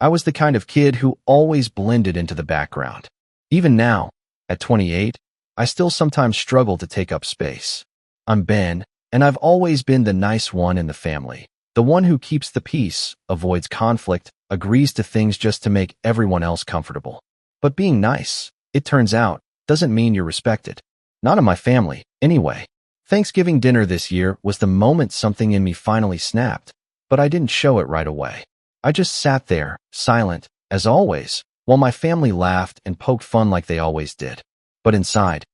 I was the kind of kid who always blended into the background. Even now, at 28, I still sometimes struggle to take up space. I'm Ben, and I've always been the nice one in the family. The one who keeps the peace, avoids conflict, agrees to things just to make everyone else comfortable. But being nice, it turns out, doesn't mean you're respected. Not in my family, anyway. Thanksgiving dinner this year was the moment something in me finally snapped, but I didn't show it right away. I just sat there, silent, as always, while my family laughed and poked fun like they always did. But inside,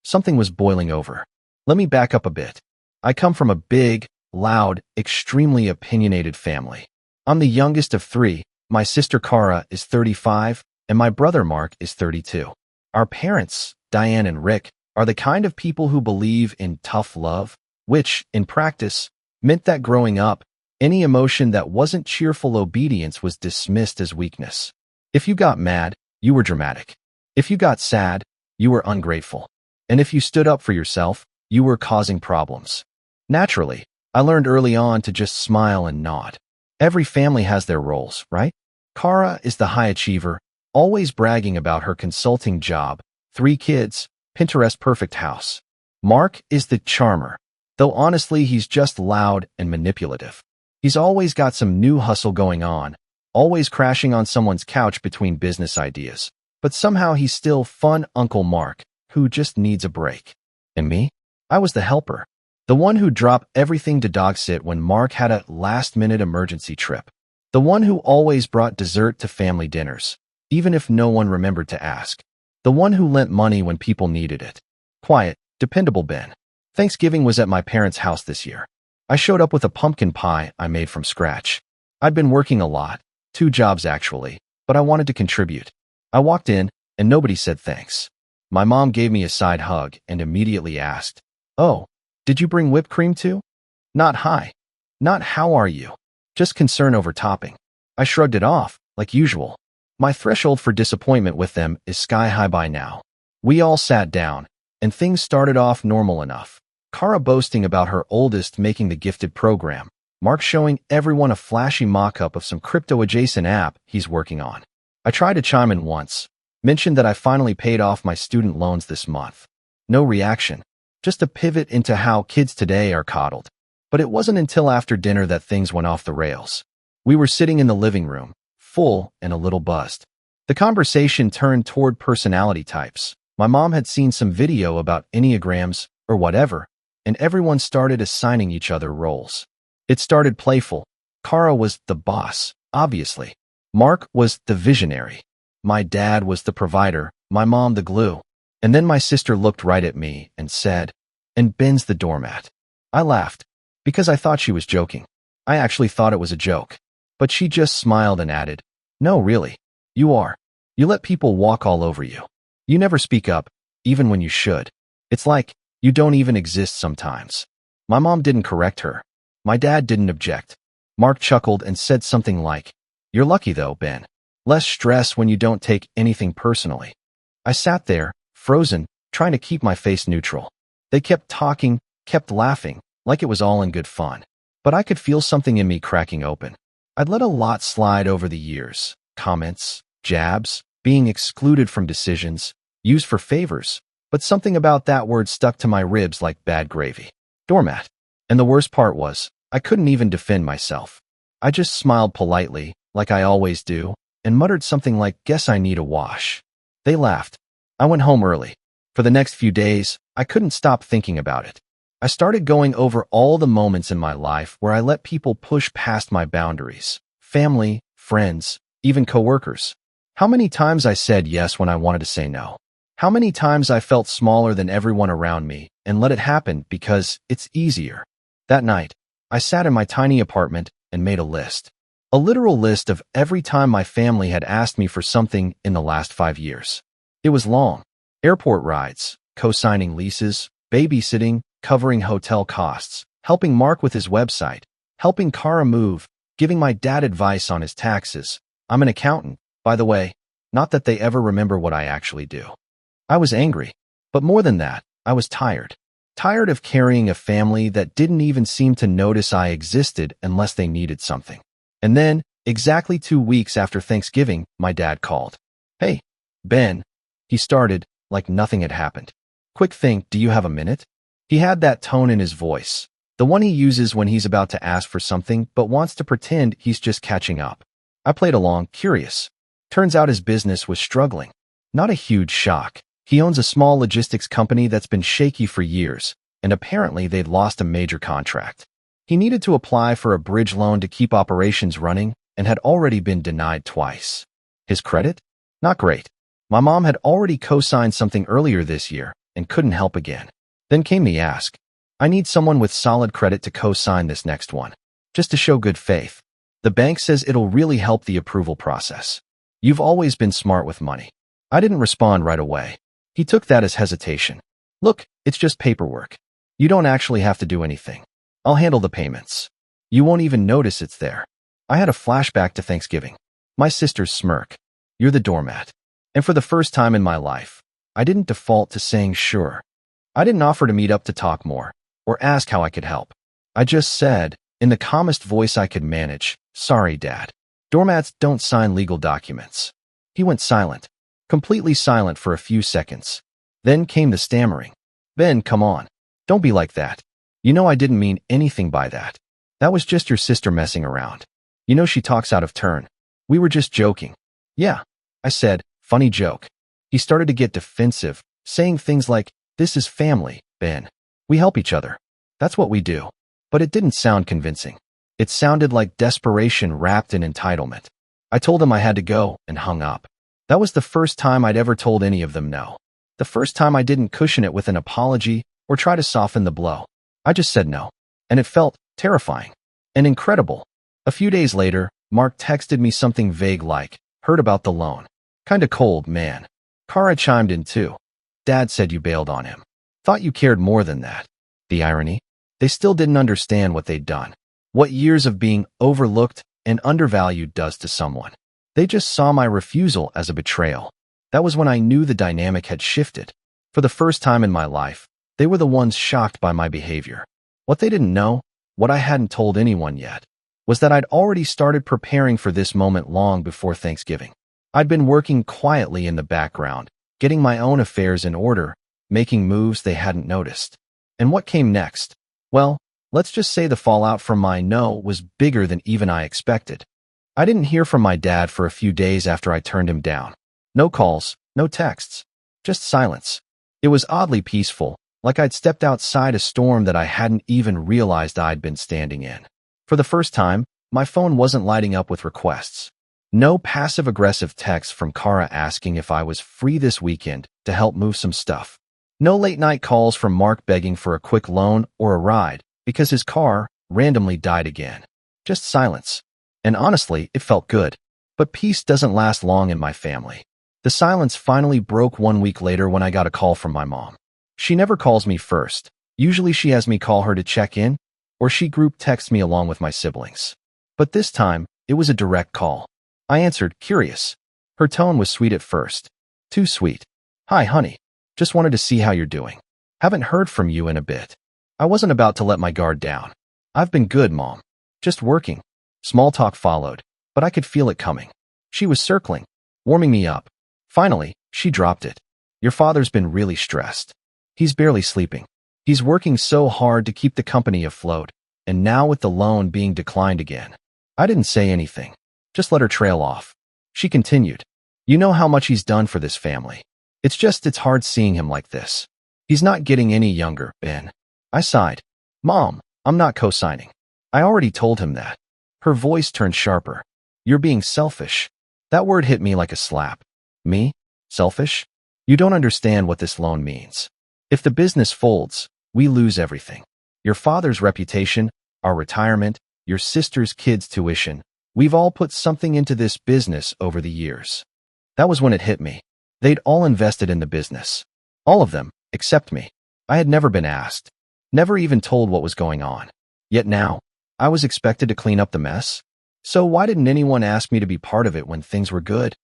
something was boiling over. Let me back up a bit. I come from a big, loud, extremely opinionated family. I'm the youngest of three. My sister Cara is 35, and my brother Mark is 32. Our parents, Diane and Rick, are the kind of people who believe in tough love, which, in practice, meant that growing up, any emotion that wasn't cheerful obedience was dismissed as weakness. If you got mad, you were dramatic. If you got sad, you were ungrateful. And if you stood up for yourself, you were causing problems. Naturally, I learned early on to just smile and nod. Every family has their roles, right? Cara is the high achiever, always bragging about her consulting job, 3 kids, Pinterest-perfect house. Mark is the charmer, though honestly he's just loud and manipulative. He's always got some new hustle going on, always crashing on someone's couch between business ideas. But somehow he's still fun Uncle Mark, who just needs a break. And me? I was the helper. The one who dropped everything to dog sit when Mark had a last-minute emergency trip. The one who always brought dessert to family dinners, even if no one remembered to ask. The one who lent money when people needed it. Quiet, dependable Ben. Thanksgiving was at my parents' house this year. I showed up with a pumpkin pie I made from scratch. I'd been working a lot, 2 jobs actually, but I wanted to contribute. I walked in, and nobody said thanks. My mom gave me a side hug and immediately asked, "Oh, did you bring whipped cream too?" Not hi. Not how are you. Just concern over topping. I shrugged it off, like usual. My threshold for disappointment with them is sky high by now. We all sat down, and things started off normal enough. Cara boasting about her oldest making the gifted program. Mark showing everyone a flashy mock-up of some crypto-adjacent app he's working on. I tried to chime in once, mentioned that I finally paid off my student loans this month. No reaction, just a pivot into how kids today are coddled. But it wasn't until after dinner that things went off the rails. We were sitting in the living room, full and a little buzzed. The conversation turned toward personality types. My mom had seen some video about Enneagrams or whatever, and everyone started assigning each other roles. It started playful. Cara was the boss, obviously. Mark was the visionary. My dad was the provider, my mom the glue. And then my sister looked right at me and said, "And Ben's the doormat." I laughed, because I thought she was joking. I actually thought it was a joke. But she just smiled and added, "No, really. You are. You let people walk all over you. You never speak up, even when you should. It's like you don't even exist sometimes." My mom didn't correct her. My dad didn't object. Mark chuckled and said something like, "You're lucky though, Ben. Less stress when you don't take anything personally." I sat there, frozen, trying to keep my face neutral. They kept talking, kept laughing, like it was all in good fun. But I could feel something in me cracking open. I'd let a lot slide over the years. Comments, jabs, being excluded from decisions, used for favors. But something about that word stuck to my ribs like bad gravy. Doormat. And the worst part was, I couldn't even defend myself. I just smiled politely, like I always do, and muttered something like, "Guess I need a wash." They laughed. I went home early. For the next few days, I couldn't stop thinking about it. I started going over all the moments in my life where I let people push past my boundaries. Family, friends, even coworkers. How many times I said yes when I wanted to say no. How many times I felt smaller than everyone around me and let it happen because it's easier. That night, I sat in my tiny apartment and made a list. A literal list of every time my family had asked me for something in the last 5 years. It was long. Airport rides, co-signing leases, babysitting, covering hotel costs, helping Mark with his website, helping Cara move, giving my dad advice on his taxes. I'm an accountant, by the way, not that they ever remember what I actually do. I was angry, but more than that, I was tired. Tired of carrying a family that didn't even seem to notice I existed unless they needed something. And then, Exactly 2 weeks after Thanksgiving, my dad called. Hey, Ben, he started, like nothing had happened. Quick thing, do you have a minute? He had that tone in his voice, the one he uses when he's about to ask for something but wants to pretend he's just catching up. I played along, curious. Turns out his business was struggling. Not a huge shock. He owns a small logistics company that's been shaky for years, and apparently they'd lost a major contract. He needed to apply for a bridge loan to keep operations running and had already been denied twice. His credit? Not great. My mom had already co-signed something earlier this year and couldn't help again. Then came the ask. I need someone with solid credit to co-sign this next one, just to show good faith. The bank says it'll really help the approval process. You've always been smart with money. I didn't respond right away. He took that as hesitation. Look, it's just paperwork. You don't actually have to do anything. I'll handle the payments. You won't even notice it's there. I had a flashback to Thanksgiving. My sister's smirk. You're the doormat. And for the first time in my life, I didn't default to saying sure. I didn't offer to meet up to talk more or ask how I could help. I just said, in the calmest voice I could manage, sorry, Dad. Doormats don't sign legal documents. He went silent, completely silent for a few seconds. Then came the stammering. Ben, come on. Don't be like that. You know I didn't mean anything by that. That was just your sister messing around. You know she talks out of turn. We were just joking. Yeah, I said, funny joke. He started to get defensive, saying things like, this is family, Ben. We help each other. That's what we do. But it didn't sound convincing. It sounded like desperation wrapped in entitlement. I told him I had to go and hung up. That was the first time I'd ever told any of them no. The first time I didn't cushion it with an apology or try to soften the blow. I just said no. And it felt terrifying and incredible. A few days later, Mark texted me something vague like, heard about the loan. Kinda cold, man. Kara chimed in too. Dad said you bailed on him. Thought you cared more than that. The irony? They still didn't understand what they'd done. What years of being overlooked and undervalued does to someone. They just saw my refusal as a betrayal. That was when I knew the dynamic had shifted. For the first time in my life, they were the ones shocked by my behavior. What they didn't know, what I hadn't told anyone yet, was that I'd already started preparing for this moment long before Thanksgiving. I'd been working quietly in the background, getting my own affairs in order, making moves they hadn't noticed. And what came next? Well, let's just say the fallout from my no was bigger than even I expected. I didn't hear from my dad for a few days after I turned him down. No calls, no texts, just silence. It was oddly peaceful, like I'd stepped outside a storm that I hadn't even realized I'd been standing in. For the first time, my phone wasn't lighting up with requests. No passive-aggressive texts from Kara asking if I was free this weekend to help move some stuff. No late-night calls from Mark begging for a quick loan or a ride because his car randomly died again. Just silence. And honestly, it felt good. But peace doesn't last long in my family. The silence finally broke 1 week later when I got a call from my mom. She never calls me first. Usually she has me call her to check in, or she group texts me along with my siblings. But this time, it was a direct call. I answered, curious. Her tone was sweet at first. Too sweet. Hi, honey. Just wanted to see how you're doing. Haven't heard from you in a bit. I wasn't about to let my guard down. I've been good, Mom. Just working. Small talk followed, but I could feel it coming. She was circling, warming me up. Finally, she dropped it. Your father's been really stressed. He's barely sleeping. He's working so hard to keep the company afloat, and now with the loan being declined again. I didn't say anything. Just let her trail off. She continued. You know how much he's done for this family. It's hard seeing him like this. He's not getting any younger, Ben. I sighed. Mom, I'm not co-signing. I already told him that. Her voice turned sharper. You're being selfish. That word hit me like a slap. Me? Selfish? You don't understand what this loan means. If the business folds, we lose everything. Your father's reputation, our retirement, your sister's kids' tuition. We've all put something into this business over the years. That was when it hit me. They'd all invested in the business. All of them, except me. I had never been asked. Never even told what was going on. Yet now, I was expected to clean up the mess. So why didn't anyone ask me to be part of it when things were good?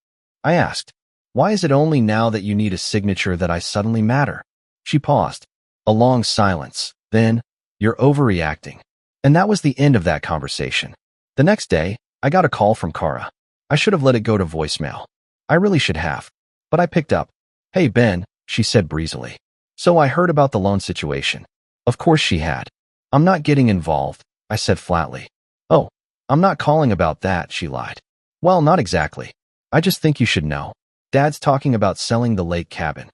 I asked, why is it only now that you need a signature that I suddenly matter? She paused. A long silence. Then, you're overreacting. And that was the end of that conversation. The next day, I got a call from Kara. I should have let it go to voicemail. I really should have. But I picked up. "Hey, Ben," she said breezily. "So I heard about the loan situation." Of course she had. "I'm not getting involved," I said flatly. "Oh, I'm not calling about that," she lied. "Well, not exactly. I just think you should know. Dad's talking about selling the lake cabin."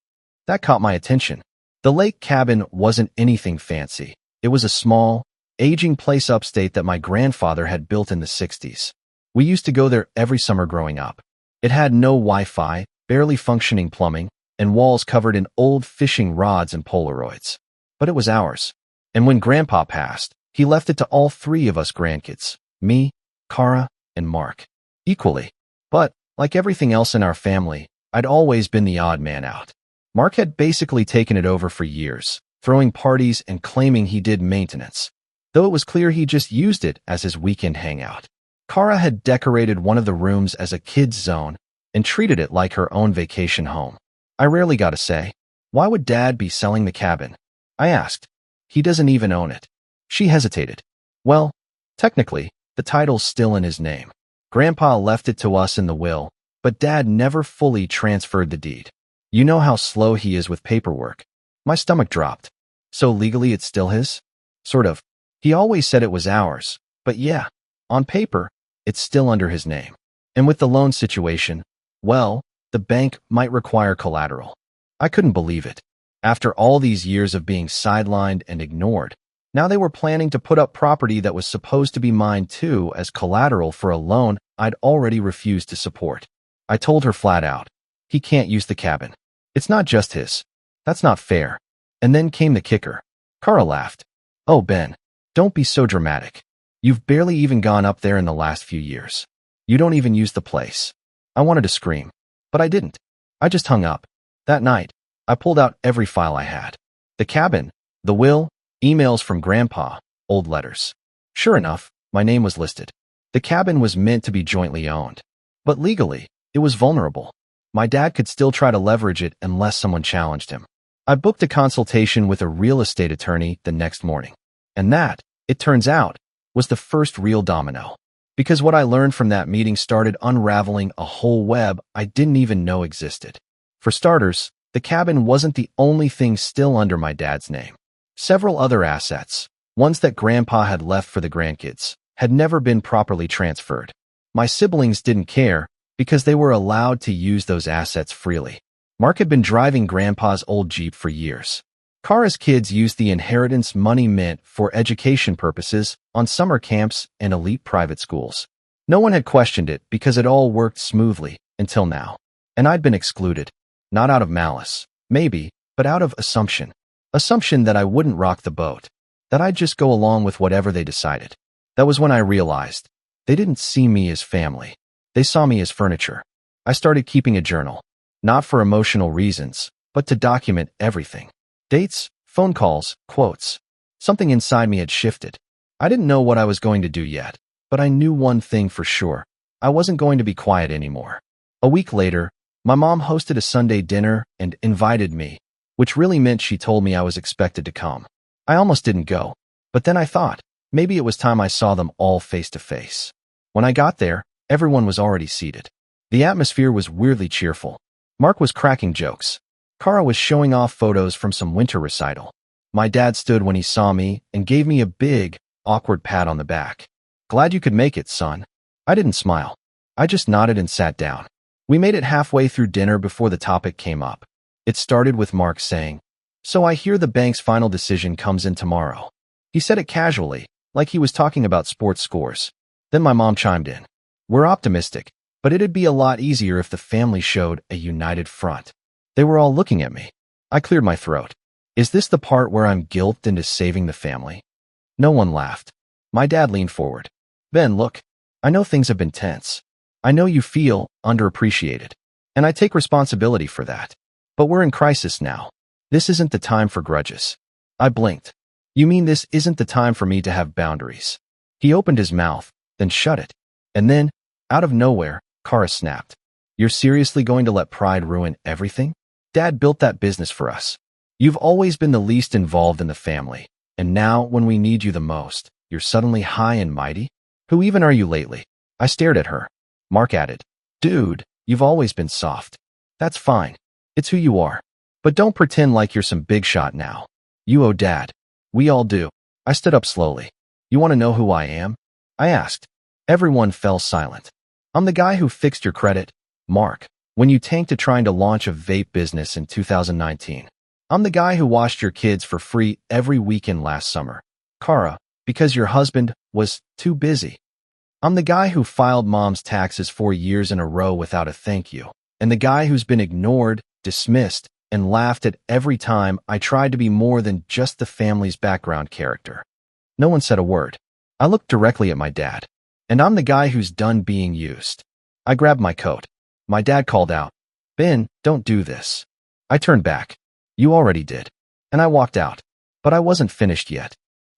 That caught my attention. The lake cabin wasn't anything fancy. It was a small, aging place upstate that my grandfather had built in the 60s. We used to go there every summer growing up. It had no Wi-Fi, barely functioning plumbing, and walls covered in old fishing rods and Polaroids. But it was ours. And when Grandpa passed, he left it to all three of us grandkids, me, Kara, and Mark, equally. But, like everything else in our family, I'd always been the odd man out. Mark had basically taken it over for years, throwing parties and claiming he did maintenance, though it was clear he just used it as his weekend hangout. Kara had decorated one of the rooms as a kid's zone and treated it like her own vacation home. I rarely got a say. "Why would Dad be selling the cabin?" I asked. "He doesn't even own it." She hesitated. "Well, technically, the title's still in his name. Grandpa left it to us in the will, but Dad never fully transferred the deed. You know how slow he is with paperwork." My stomach dropped. "So legally it's still his?" "Sort of. He always said it was ours, but yeah, on paper, it's still under his name. And with the loan situation, well, the bank might require collateral." I couldn't believe it. After all these years of being sidelined and ignored, now they were planning to put up property that was supposed to be mine too as collateral for a loan I'd already refused to support. I told her flat out, "He can't use the cabin. It's not just his. That's not fair." And then came the kicker. Kara laughed. "Oh, Ben, don't be so dramatic. You've barely even gone up there in the last few years. You don't even use the place." I wanted to scream, but I didn't. I just hung up. That night, I pulled out every file I had. The cabin, the will, emails from Grandpa, old letters. Sure enough, my name was listed. The cabin was meant to be jointly owned. But legally, it was vulnerable. My dad could still try to leverage it unless someone challenged him. I booked a consultation with a real estate attorney the next morning. And that, it turns out, was the first real domino. Because what I learned from that meeting started unraveling a whole web I didn't even know existed. For starters, the cabin wasn't the only thing still under my dad's name. Several other assets, ones that Grandpa had left for the grandkids, had never been properly transferred. My siblings didn't care because they were allowed to use those assets freely. Mark had been driving Grandpa's old Jeep for years. Kara's kids used the inheritance money meant for education purposes on summer camps and elite private schools. No one had questioned it because it all worked smoothly until now. And I'd been excluded. Not out of malice, maybe, but out of assumption. Assumption that I wouldn't rock the boat. That I'd just go along with whatever they decided. That was when I realized they didn't see me as family. They saw me as furniture. I started keeping a journal. Not for emotional reasons, but to document everything. Dates, phone calls, quotes. Something inside me had shifted. I didn't know what I was going to do yet, but I knew one thing for sure. I wasn't going to be quiet anymore. A week later, my mom hosted a Sunday dinner and invited me, which really meant she told me I was expected to come. I almost didn't go, but then I thought, maybe it was time I saw them all face to face. When I got there, everyone was already seated. The atmosphere was weirdly cheerful. Mark was cracking jokes. Kara was showing off photos from some winter recital. My dad stood when he saw me and gave me a big, awkward pat on the back. "Glad you could make it, son." I didn't smile. I just nodded and sat down. We made it halfway through dinner before the topic came up. It started with Mark saying, "So I hear the bank's final decision comes in tomorrow." He said it casually, like he was talking about sports scores. Then my mom chimed in. "We're optimistic, but it'd be a lot easier if the family showed a united front." They were all looking at me. I cleared my throat. Is this the part where I'm guilted into saving the family? No one laughed. My dad leaned forward. "Ben, look, I know things have been tense. I know you feel underappreciated, and I take responsibility for that. But we're in crisis now. This isn't the time for grudges." I blinked. "You mean this isn't the time for me to have boundaries?" He opened his mouth, then shut it. And then, out of nowhere, Kara snapped. "You're seriously going to let pride ruin everything? Dad built that business for us. You've always been the least involved in the family, and now, when we need you the most, you're suddenly high and mighty? Who even are you lately?" I stared at her. Mark added, "Dude, you've always been soft. That's fine. It's who you are. But don't pretend like you're some big shot now. You owe Dad. We all do." I stood up slowly. "You want to know who I am?" I asked. Everyone fell silent. "I'm the guy who fixed your credit, Mark, when you tanked to trying to launch a vape business in 2019. I'm the guy who washed your kids for free every weekend last summer, Kara, because your husband was too busy. I'm the guy who filed mom's taxes 4 years in a row without a thank you, and the guy who's been ignored, dismissed, and laughed at every time I tried to be more than just the family's background character." No one said a word. I looked directly at my dad. "And I'm the guy who's done being used." I grabbed my coat. My dad called out, "Ben, don't do this." I turned back. "You already did." And I walked out. But I wasn't finished yet.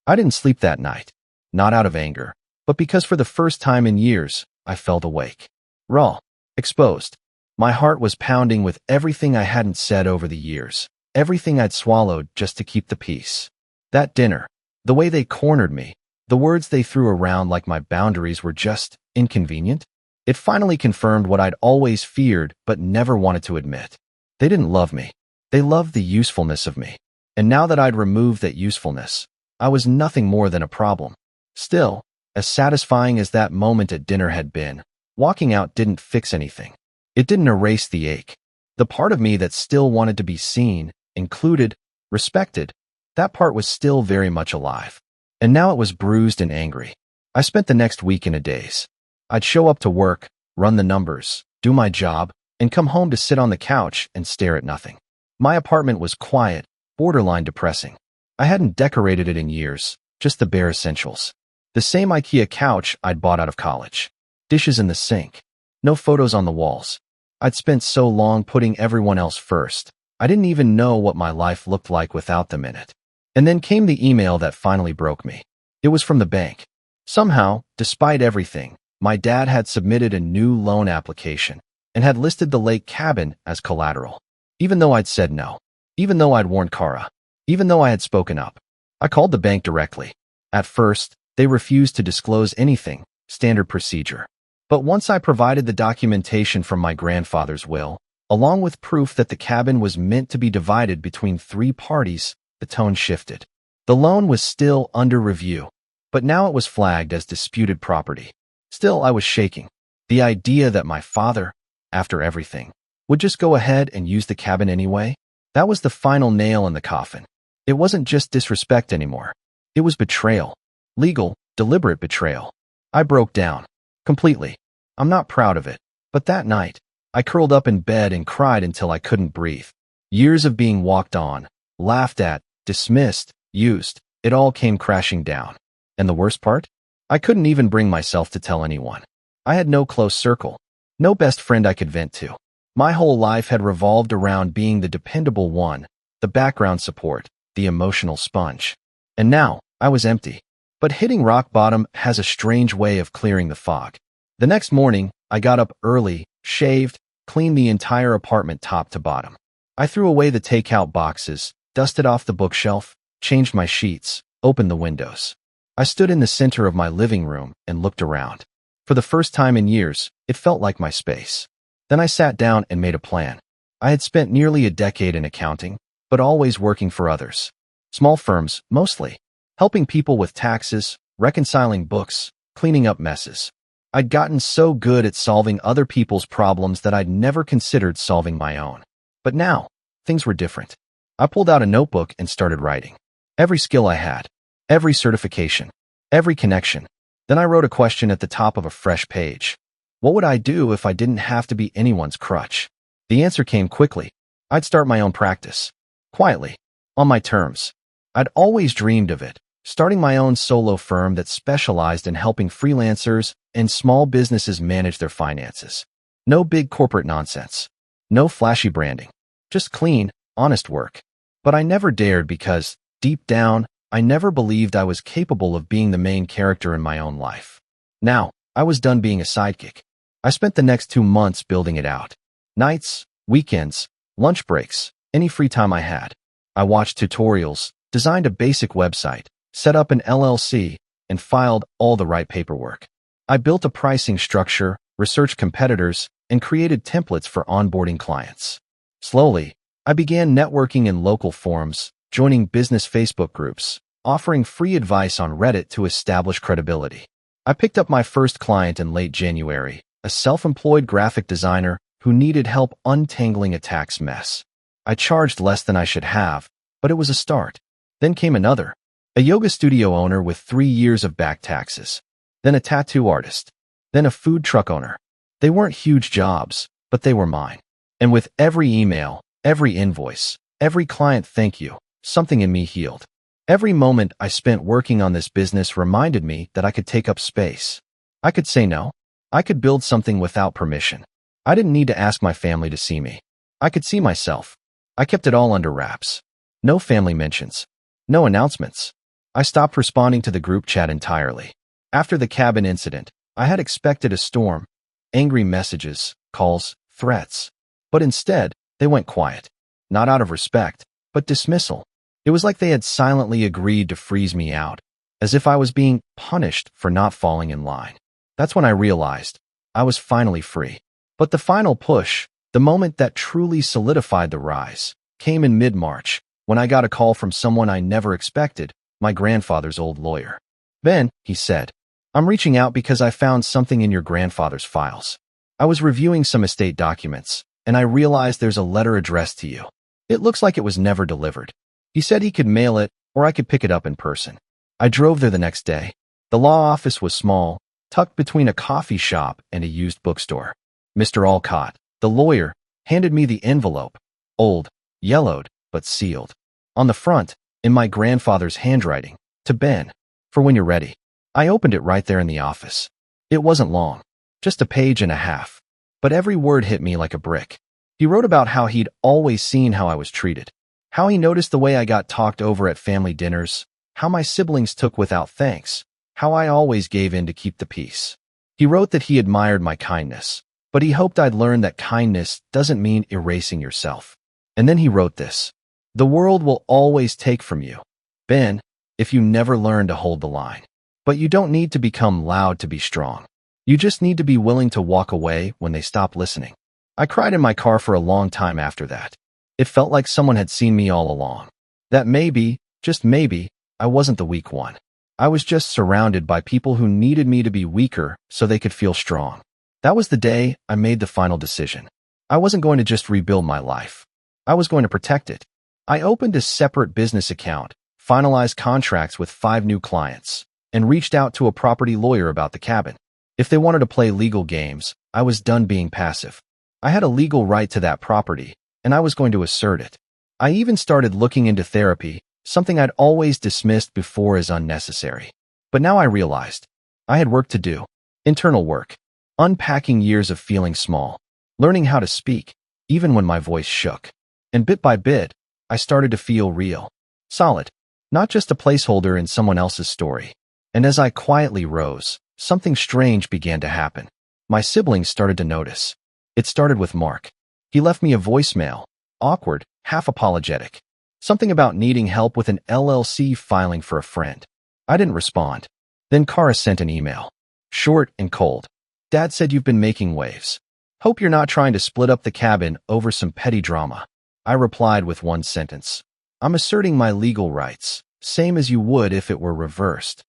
I didn't sleep that night. Not out of anger, but because for the first time in years, I felt awake. Raw. Exposed. My heart was pounding with everything I hadn't said over the years, everything I'd swallowed just to keep the peace. That dinner, the way they cornered me, the words they threw around like my boundaries were just inconvenient. It finally confirmed what I'd always feared but never wanted to admit. They didn't love me. They loved the usefulness of me. And now that I'd removed that usefulness, I was nothing more than a problem. Still, as satisfying as that moment at dinner had been, walking out didn't fix anything. It didn't erase the ache. The part of me that still wanted to be seen, included, respected, that part was still very much alive. And now it was bruised and angry. I spent the next week in a daze. I'd show up to work, run the numbers, do my job, and come home to sit on the couch and stare at nothing. My apartment was quiet, borderline depressing. I hadn't decorated it in years, just the bare essentials. The same IKEA couch I'd bought out of college. Dishes in the sink. No photos on the walls. I'd spent so long putting everyone else first. I didn't even know what my life looked like without them in it. And then came the email that finally broke me. It was from the bank. Somehow, despite everything, my dad had submitted a new loan application and had listed the lake cabin as collateral. Even though I'd said no. Even though I'd warned Kara. Even though I had spoken up. I called the bank directly. At first, they refused to disclose anything, standard procedure. But once I provided the documentation from my grandfather's will, along with proof that the cabin was meant to be divided between 3 parties, the tone shifted. The loan was still under review, but now it was flagged as disputed property. Still, I was shaking. The idea that my father, after everything, would just go ahead and use the cabin anyway, that was the final nail in the coffin. It wasn't just disrespect anymore. It was betrayal. Legal, deliberate betrayal. I broke down. Completely. I'm not proud of it, but that night, I curled up in bed and cried until I couldn't breathe. Years of being walked on, laughed at, dismissed, used, it all came crashing down. And the worst part? I couldn't even bring myself to tell anyone. I had no close circle, no best friend I could vent to. My whole life had revolved around being the dependable one, the background support, the emotional sponge. And now, I was empty. But hitting rock bottom has a strange way of clearing the fog. The next morning, I got up early, shaved, cleaned the entire apartment top to bottom. I threw away the takeout boxes, dusted off the bookshelf, changed my sheets, opened the windows. I stood in the center of my living room and looked around. For the first time in years, it felt like my space. Then I sat down and made a plan. I had spent nearly a decade in accounting, but always working for others. Small firms, mostly. Helping people with taxes, reconciling books, cleaning up messes. I'd gotten so good at solving other people's problems that I'd never considered solving my own. But now, things were different. I pulled out a notebook and started writing. Every skill I had, every certification, every connection. Then I wrote a question at the top of a fresh page. What would I do if I didn't have to be anyone's crutch? The answer came quickly. I'd start my own practice. Quietly. On my terms. I'd always dreamed of it. Starting my own solo firm that specialized in helping freelancers and small businesses manage their finances. No big corporate nonsense. No flashy branding. Just clean, honest work. But I never dared because, deep down, I never believed I was capable of being the main character in my own life. Now, I was done being a sidekick. I spent the next 2 months building it out. Nights, weekends, lunch breaks, any free time I had. I watched tutorials, designed a basic website, set up an LLC, and filed all the right paperwork. I built a pricing structure, researched competitors, and created templates for onboarding clients. Slowly, I began networking in local forums, joining business Facebook groups, offering free advice on Reddit to establish credibility. I picked up my first client in late January, a self-employed graphic designer who needed help untangling a tax mess. I charged less than I should have, but it was a start. Then came another, a yoga studio owner with 3 years of back taxes. Then a tattoo artist. Then a food truck owner. They weren't huge jobs, but they were mine. And with every email, every invoice, every client thank you, something in me healed. Every moment I spent working on this business reminded me that I could take up space. I could say no. I could build something without permission. I didn't need to ask my family to see me. I could see myself. I kept it all under wraps. No family mentions. No announcements. I stopped responding to the group chat entirely. After the cabin incident, I had expected a storm, angry messages, calls, threats. But instead, they went quiet. Not out of respect, but dismissal. It was like they had silently agreed to freeze me out, as if I was being punished for not falling in line. That's when I realized I was finally free. But the final push, the moment that truly solidified the rise, came in mid-March, when I got a call from someone I never expected, my grandfather's old lawyer. "Ben," he said, "I'm reaching out because I found something in your grandfather's files. I was reviewing some estate documents, and I realized there's a letter addressed to you. It looks like it was never delivered." He said he could mail it, or I could pick it up in person. I drove there the next day. The law office was small, tucked between a coffee shop and a used bookstore. Mr. Alcott, the lawyer, handed me the envelope, old, yellowed, but sealed. On the front, in my grandfather's handwriting, "To Ben, for when you're ready." I opened it right there in the office. It wasn't long, just a page and a half, but every word hit me like a brick. He wrote about how he'd always seen how I was treated, how he noticed the way I got talked over at family dinners, how my siblings took without thanks, how I always gave in to keep the peace. He wrote that he admired my kindness, but he hoped I'd learn that kindness doesn't mean erasing yourself. And then he wrote this: "The world will always take from you, Ben, if you never learn to hold the line. But you don't need to become loud to be strong. You just need to be willing to walk away when they stop listening." I cried in my car for a long time after that. It felt like someone had seen me all along. That maybe, just maybe, I wasn't the weak one. I was just surrounded by people who needed me to be weaker so they could feel strong. That was the day I made the final decision. I wasn't going to just rebuild my life. I was going to protect it. I opened a separate business account, finalized contracts with 5 new clients, and reached out to a property lawyer about the cabin. If they wanted to play legal games, I was done being passive. I had a legal right to that property, and I was going to assert it. I even started looking into therapy, something I'd always dismissed before as unnecessary. But now I realized I had work to do. Internal work. Unpacking years of feeling small. Learning how to speak, even when my voice shook. And bit by bit, I started to feel real. Solid. Not just a placeholder in someone else's story. And as I quietly rose, something strange began to happen. My siblings started to notice. It started with Mark. He left me a voicemail, awkward, half apologetic. Something about needing help with an LLC filing for a friend. I didn't respond. Then Kara sent an email. Short and cold. "Dad said you've been making waves. Hope you're not trying to split up the cabin over some petty drama." I replied with one sentence. "I'm asserting my legal rights, same as you would if it were reversed."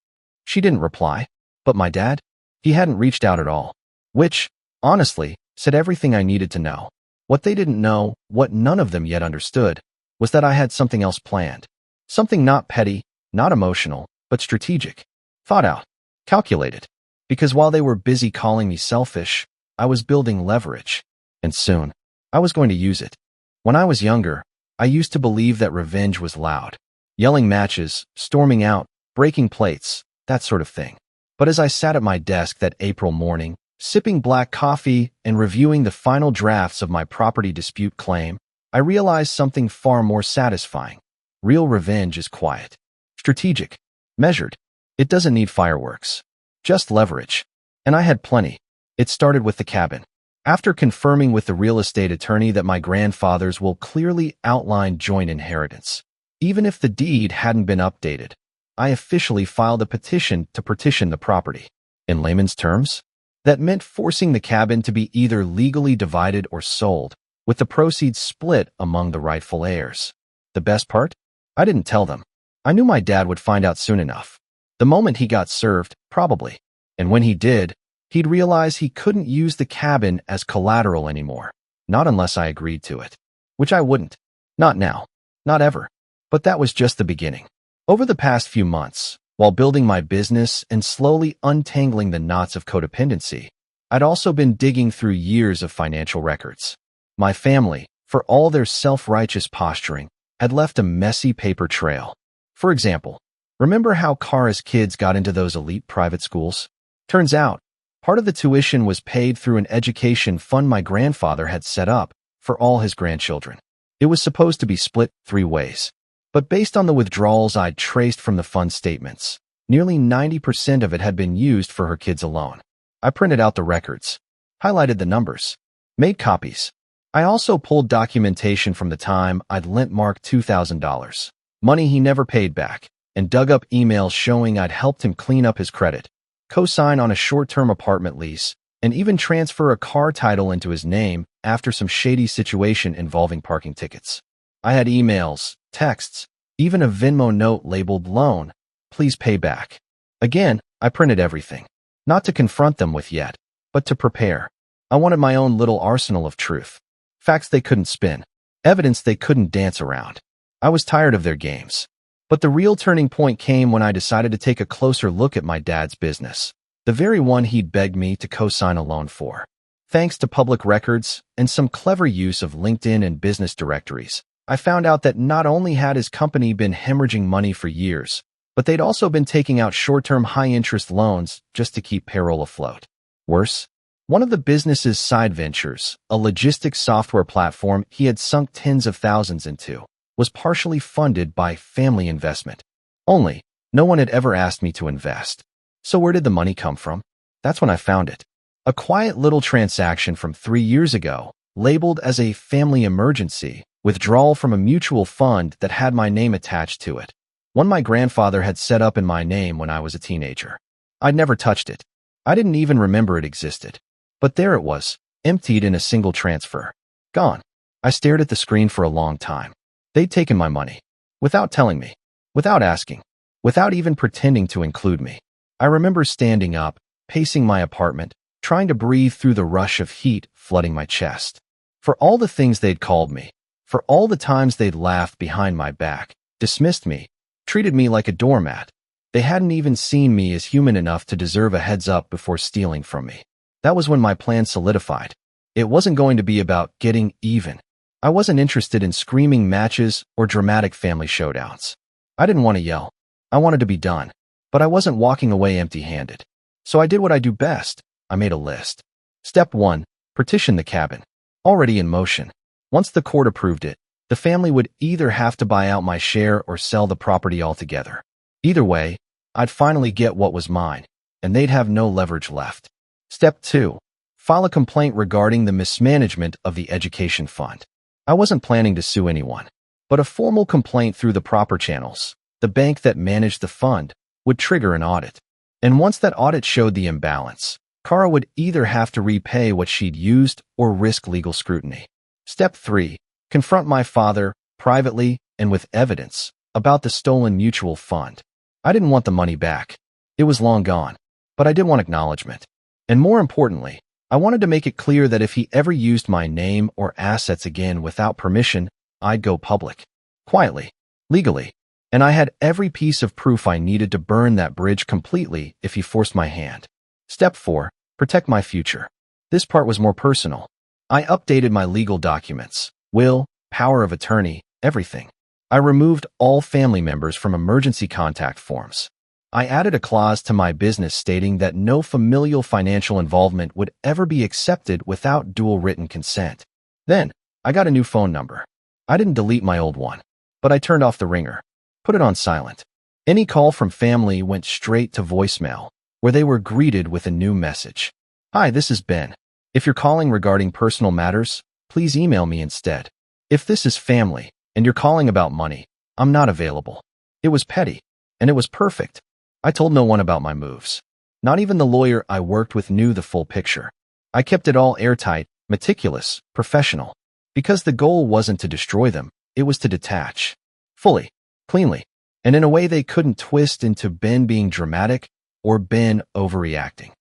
She didn't reply. But my dad? He hadn't reached out at all. Which, honestly, said everything I needed to know. What they didn't know, what none of them yet understood, was that I had something else planned. Something not petty, not emotional, but strategic. Thought out. Calculated. Because while they were busy calling me selfish, I was building leverage. And soon, I was going to use it. When I was younger, I used to believe that revenge was loud. Yelling matches, storming out, breaking plates, that sort of thing. But as I sat at my desk that April morning, sipping black coffee and reviewing the final drafts of my property dispute claim, I realized something far more satisfying. Real revenge is quiet, strategic, measured. It doesn't need fireworks, just leverage. And I had plenty. It started with the cabin. After confirming with the real estate attorney that my grandfather's will clearly outline joint inheritance, even if the deed hadn't been updated, I officially filed a petition to partition the property. In layman's terms, that meant forcing the cabin to be either legally divided or sold, with the proceeds split among the rightful heirs. The best part? I didn't tell them. I knew my dad would find out soon enough. The moment he got served, probably. And when he did, he'd realize he couldn't use the cabin as collateral anymore. Not unless I agreed to it. Which I wouldn't. Not now. Not ever. But that was just the beginning. Over the past few months, while building my business and slowly untangling the knots of codependency, I'd also been digging through years of financial records. My family, for all their self-righteous posturing, had left a messy paper trail. For example, remember how Kara's kids got into those elite private schools? Turns out, part of the tuition was paid through an education fund my grandfather had set up for all his grandchildren. It was supposed to be split 3 ways. But based on the withdrawals I'd traced from the fund statements, nearly 90% of it had been used for her kids alone. I printed out the records, highlighted the numbers, made copies. I also pulled documentation from the time I'd lent Mark $2,000, money he never paid back, and dug up emails showing I'd helped him clean up his credit, co-sign on a short-term apartment lease, and even transfer a car title into his name after some shady situation involving parking tickets. I had emails, texts, even a Venmo note labeled loan, please pay back. Again, I printed everything. Not to confront them with yet, but to prepare. I wanted my own little arsenal of truth. Facts they couldn't spin. Evidence they couldn't dance around. I was tired of their games. But the real turning point came when I decided to take a closer look at my dad's business. The very one he'd begged me to co-sign a loan for. Thanks to public records and some clever use of LinkedIn and business directories, I found out that not only had his company been hemorrhaging money for years, but they'd also been taking out short-term high-interest loans just to keep payroll afloat. Worse, one of the business's side ventures, a logistics software platform he had sunk tens of thousands into, was partially funded by family investment. Only, no one had ever asked me to invest. So where did the money come from? That's when I found it. A quiet little transaction from 3 years ago, labeled as a family emergency, withdrawal from a mutual fund that had my name attached to it. One my grandfather had set up in my name when I was a teenager. I'd never touched it. I didn't even remember it existed. But there it was, emptied in a single transfer. Gone. I stared at the screen for a long time. They'd taken my money. Without telling me. Without asking. Without even pretending to include me. I remember standing up, pacing my apartment, trying to breathe through the rush of heat flooding my chest. For all the things they'd called me, for all the times they'd laughed behind my back, dismissed me, treated me like a doormat, they hadn't even seen me as human enough to deserve a heads up before stealing from me. That was when my plan solidified. It wasn't going to be about getting even. I wasn't interested in screaming matches or dramatic family showdowns. I didn't want to yell. I wanted to be done. But I wasn't walking away empty-handed. So I did what I do best. I made a list. Step 1. Partition the cabin. Already in motion. Once the court approved it, the family would either have to buy out my share or sell the property altogether. Either way, I'd finally get what was mine, and they'd have no leverage left. Step 2. File a complaint regarding the mismanagement of the education fund. I wasn't planning to sue anyone, but a formal complaint through the proper channels, the bank that managed the fund, would trigger an audit. And once that audit showed the imbalance, Kara would either have to repay what she'd used or risk legal scrutiny. Step 3. Confront my father, privately and with evidence, about the stolen mutual fund. I didn't want the money back. It was long gone. But I did want acknowledgement. And more importantly, I wanted to make it clear that if he ever used my name or assets again without permission, I'd go public. Quietly. Legally. And I had every piece of proof I needed to burn that bridge completely if he forced my hand. Step 4. Protect my future. This part was more personal. I updated my legal documents, will, power of attorney, everything. I removed all family members from emergency contact forms. I added a clause to my business stating that no familial financial involvement would ever be accepted without dual written consent. Then, I got a new phone number. I didn't delete my old one, but I turned off the ringer, put it on silent. Any call from family went straight to voicemail, where they were greeted with a new message. Hi, this is Ben. If you're calling regarding personal matters, please email me instead. If this is family, and you're calling about money, I'm not available. It was petty, and it was perfect. I told no one about my moves. Not even the lawyer I worked with knew the full picture. I kept it all airtight, meticulous, professional. Because the goal wasn't to destroy them, it was to detach. Fully, cleanly, and in a way they couldn't twist into Ben being dramatic or Ben overreacting.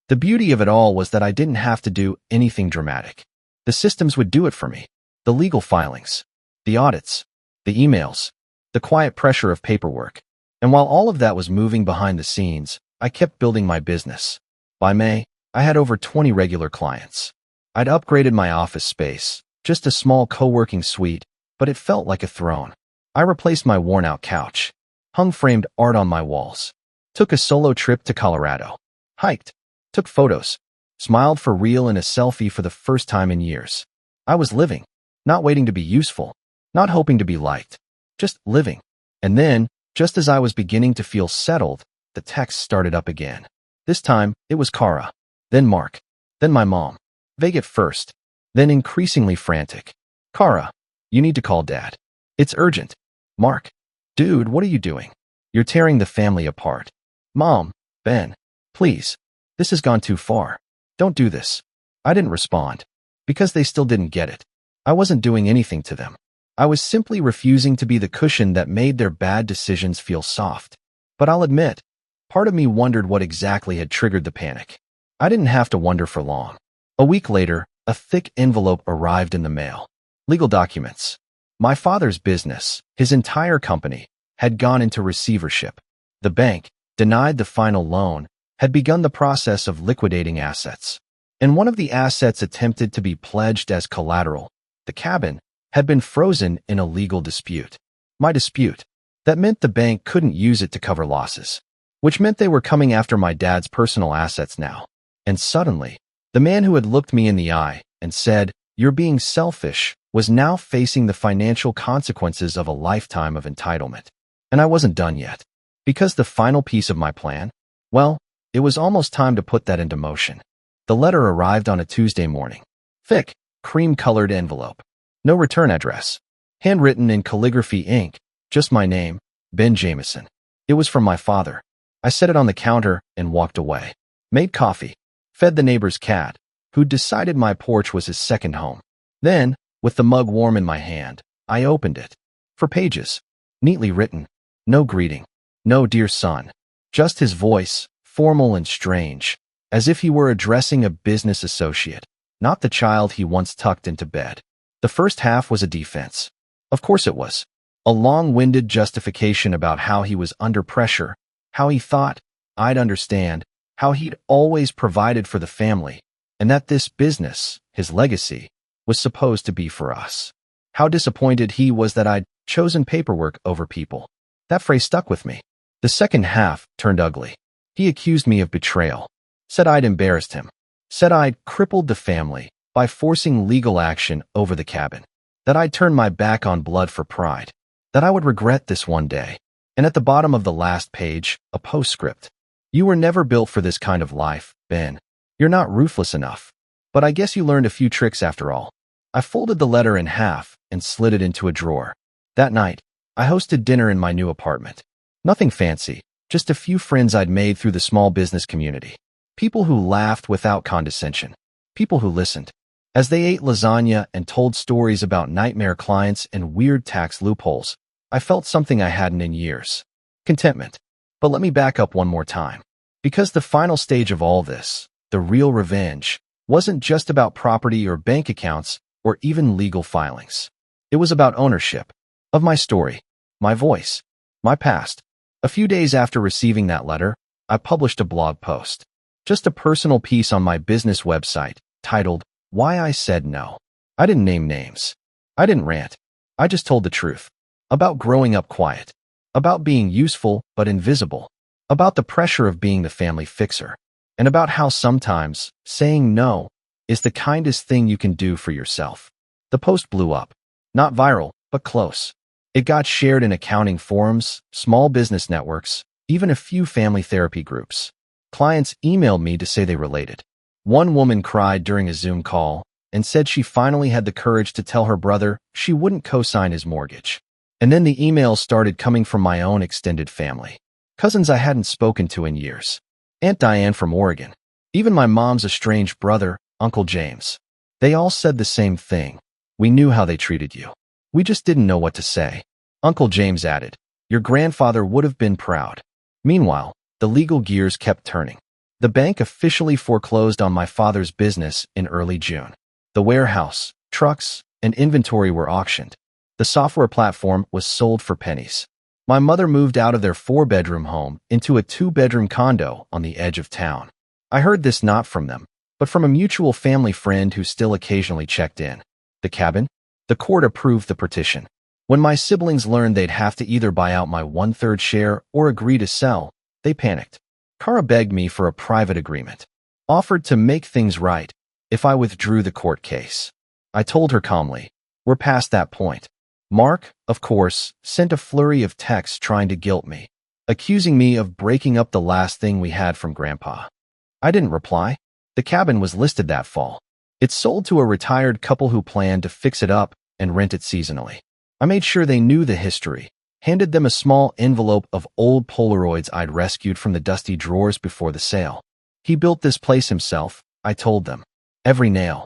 The beauty of it all was that I didn't have to do anything dramatic. The systems would do it for me. The legal filings, the audits, the emails, the quiet pressure of paperwork. And while all of that was moving behind the scenes, I kept building my business. By May, I had over 20 regular clients. I'd upgraded my office space, just a small co-working suite, but it felt like a throne. I replaced my worn-out couch, hung framed art on my walls, took a solo trip to Colorado, hiked, took photos, smiled for real in a selfie for the first time in years. I was living, not waiting to be useful, not hoping to be liked, just living. And then, just as I was beginning to feel settled, the text started up again. This time, it was Kara, then Mark, then my mom. Vague at first, then increasingly frantic. Kara, you need to call Dad. It's urgent. Mark, dude, what are you doing? You're tearing the family apart. Mom, Ben, please. This has gone too far. Don't do this. I didn't respond, because they still didn't get it. I wasn't doing anything to them. I was simply refusing to be the cushion that made their bad decisions feel soft. But I'll admit, part of me wondered what exactly had triggered the panic. I didn't have to wonder for long. A week later, a thick envelope arrived in the mail. Legal documents. My father's business, his entire company, had gone into receivership. The bank, denied the final loan, had begun the process of liquidating assets. And one of the assets attempted to be pledged as collateral, the cabin, had been frozen in a legal dispute. My dispute. That meant the bank couldn't use it to cover losses, which meant they were coming after my dad's personal assets now. And suddenly, the man who had looked me in the eye and said, "You're being selfish," was now facing the financial consequences of a lifetime of entitlement. And I wasn't done yet. Because the final piece of my plan, well, it was almost time to put that into motion. The letter arrived on a Tuesday morning. Thick, cream-colored envelope. No return address. Handwritten in calligraphy ink, just my name, Ben Jameson. It was from my father. I set it on the counter and walked away. Made coffee. Fed the neighbor's cat, who'd decided my porch was his second home. Then, with the mug warm in my hand, I opened it. For pages. Neatly written. No greeting. No dear son. Just his voice, formal and strange, as if he were addressing a business associate, not the child he once tucked into bed. The first half was a defense. Of course it was. A long-winded justification about how he was under pressure, how he thought I'd understand, how he'd always provided for the family, and that this business, his legacy, was supposed to be for us. How disappointed he was that I'd chosen paperwork over people. That phrase stuck with me. The second half turned ugly. He accused me of betrayal, said I'd embarrassed him, said I'd crippled the family by forcing legal action over the cabin, that I'd turned my back on blood for pride, that I would regret this one day. And at the bottom of the last page, a postscript. You were never built for this kind of life, Ben. You're not ruthless enough. But I guess you learned a few tricks after all. I folded the letter in half and slid it into a drawer. That night, I hosted dinner in my new apartment. Nothing fancy, just a few friends I'd made through the small business community. People who laughed without condescension. People who listened. As they ate lasagna and told stories about nightmare clients and weird tax loopholes, I felt something I hadn't in years. Contentment. But let me back up one more time. Because the final stage of all this, the real revenge, wasn't just about property or bank accounts or even legal filings. It was about ownership. Of my story. My voice. My past. A few days after receiving that letter, I published a blog post. Just a personal piece on my business website, titled, Why I Said No. I didn't name names. I didn't rant. I just told the truth. About growing up quiet. About being useful but invisible. About the pressure of being the family fixer. And about how sometimes saying no is the kindest thing you can do for yourself. The post blew up. Not viral, but close. It got shared in accounting forums, small business networks, even a few family therapy groups. Clients emailed me to say they related. One woman cried during a Zoom call and said she finally had the courage to tell her brother she wouldn't co-sign his mortgage. And then the emails started coming from my own extended family. Cousins I hadn't spoken to in years. Aunt Diane from Oregon, even my mom's estranged brother, Uncle James. They all said the same thing. We knew how they treated you. We just didn't know what to say. Uncle James added, your grandfather would have been proud. Meanwhile, the legal gears kept turning. The bank officially foreclosed on my father's business in early June. The warehouse, trucks, and inventory were auctioned. The software platform was sold for pennies. My mother moved out of their 4-bedroom home into a 2-bedroom condo on the edge of town. I heard this not from them, but from a mutual family friend who still occasionally checked in. The cabin? The court approved the petition. When my siblings learned they'd have to either buy out my 1/3 share or agree to sell, they panicked. Kara begged me for a private agreement, offered to make things right if I withdrew the court case. I told her calmly, we're past that point. Mark, of course, sent a flurry of texts trying to guilt me, accusing me of breaking up the last thing we had from Grandpa. I didn't reply. The cabin was listed that fall. It sold to a retired couple who planned to fix it up and rent it seasonally. I made sure they knew the history, handed them a small envelope of old Polaroids I'd rescued from the dusty drawers before the sale. He built this place himself, I told them. Every nail.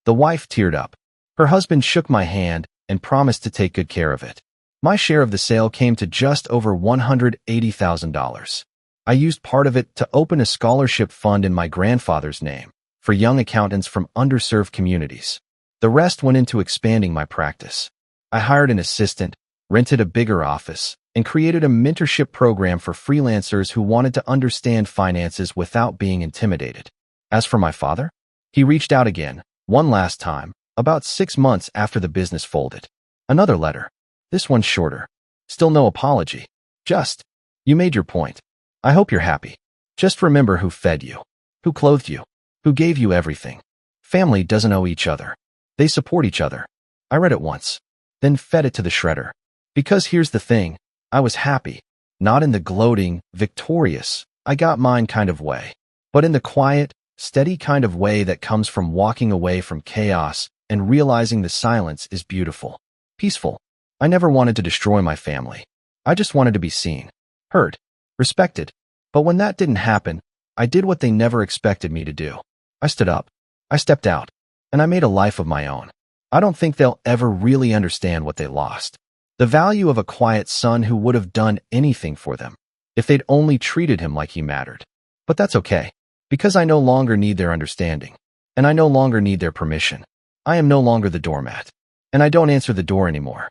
The wife teared up. Her husband shook my hand and promised to take good care of it. My share of the sale came to just over $180,000. I used part of it to open a scholarship fund in my grandfather's name for young accountants from underserved communities. The rest went into expanding my practice. I hired an assistant, rented a bigger office, and created a mentorship program for freelancers who wanted to understand finances without being intimidated. As for my father, he reached out again, one last time, about 6 months after the business folded. Another letter. This one shorter. Still no apology. Just, you made your point. I hope you're happy. Just remember who fed you, who clothed you, who gave you everything. Family doesn't owe each other. They support each other. I read it once, then fed it to the shredder. Because here's the thing, I was happy, not in the gloating, victorious, I got mine kind of way, but in the quiet, steady kind of way that comes from walking away from chaos and realizing the silence is beautiful, peaceful. I never wanted to destroy my family. I just wanted to be seen, heard, respected. But when that didn't happen, I did what they never expected me to do. I stood up, I stepped out, and I made a life of my own. I don't think they'll ever really understand what they lost. The value of a quiet son who would have done anything for them if they'd only treated him like he mattered. But that's okay, because I no longer need their understanding, and I no longer need their permission. I am no longer the doormat, and I don't answer the door anymore.